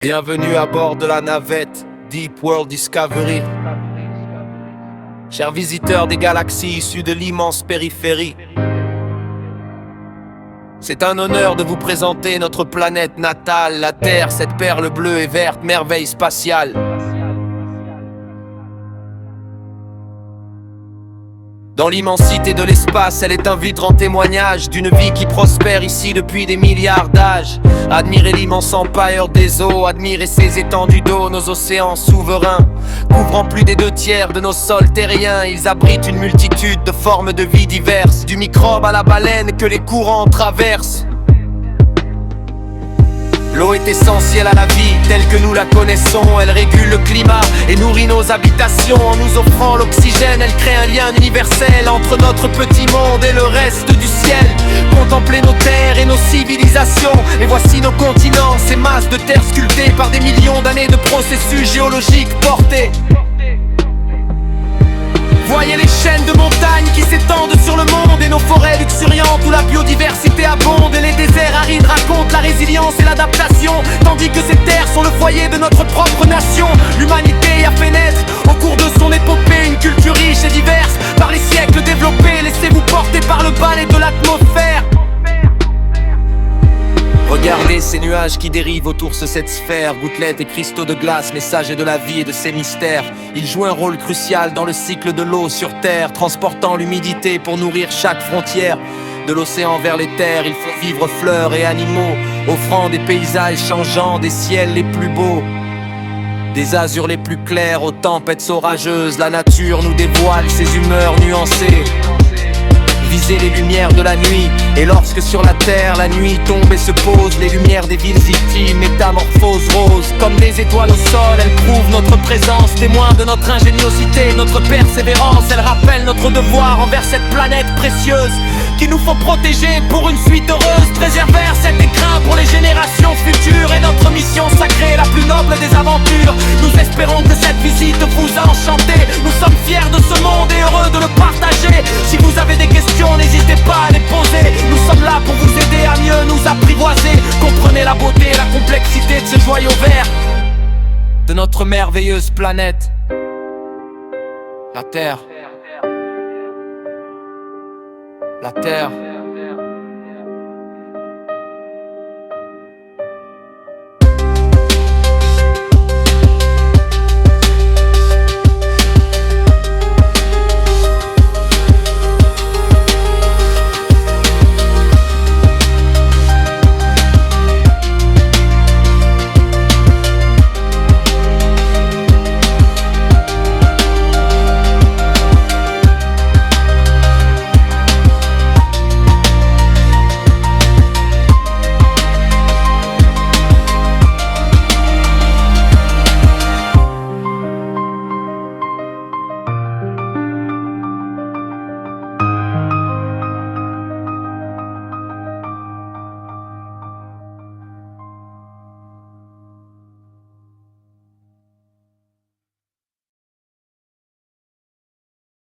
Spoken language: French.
Bienvenue à bord de la navette Deep World Discovery. Chers visiteurs des galaxies issues de l'immense périphérie, c'est un honneur de vous présenter notre planète natale, la Terre, cette perle bleue et verte, merveille spatiale. Dans l'immensité de l'espace, elle est un vibrant témoignage d'une vie qui prospère ici depuis des milliards d'âges. Admirez l'immense empire des eaux, admirez ces étendues d'eau, nos océans souverains. Couvrant plus des 2/3 de nos sols terriens, ils abritent une multitude de formes de vie diverses, du microbe à la baleine que les courants traversent. L'eau est essentielle à la vie telle que nous la connaissons. Elle régule le climat et nourrit nos habitations. En nous offrant l'oxygène, elle crée un lien universel entre notre petit monde et le reste du ciel. Contemplez nos terres et nos civilisations, et voici nos continents, ces masses de terre sculptées par des millions d'années de processus géologiques portés. Voyez les chaînes de montagnes qui s'étendent sur le monde, et nos forêts luxuriantes où la biodiversité abonde. Et les déserts arides racontent la résilience et l'adaptation, tandis que ces terres sont le foyer de notre propre nation. L'humanité a fait naître au cours de son épopée une culture riche et diverse, par les siècles développée. Laissez-vous porter par le balai de l'atmosphère. Regardez ces nuages qui dérivent autour de cette sphère, gouttelettes et cristaux de glace, messagers de la vie et de ses mystères. Ils jouent un rôle crucial dans le cycle de l'eau sur Terre, transportant l'humidité pour nourrir chaque frontière. De l'océan vers les terres, ils font vivre fleurs et animaux, offrant des paysages changeants, des ciels les plus beaux, des azurs les plus clairs aux tempêtes orageuses. La nature nous dévoile ses humeurs nuancées. Visez les lumières de la nuit, et lorsque sur la terre la nuit tombe et se pose, les lumières des villes intimes métamorphosent roses. Comme des étoiles au sol, elles prouvent notre présence, témoins de notre ingéniosité, notre persévérance. Elles rappellent notre devoir envers cette planète précieuse qu'il nous faut protéger pour une suite heureuse. Préserver cet écrin pour les générations futures est notre mission sacrée, la plus noble des aventures. Nous espérons que cette visite vous a enchanté. Nous sommes fiers de ce monde et heureux de le partager. Si vous avez des questions, n'hésitez pas à les poser. Nous sommes là pour vous aider à mieux nous apprivoiser. Comprenez la beauté et la complexité de ce joyau vert, de notre merveilleuse planète, la Terre. La Terre.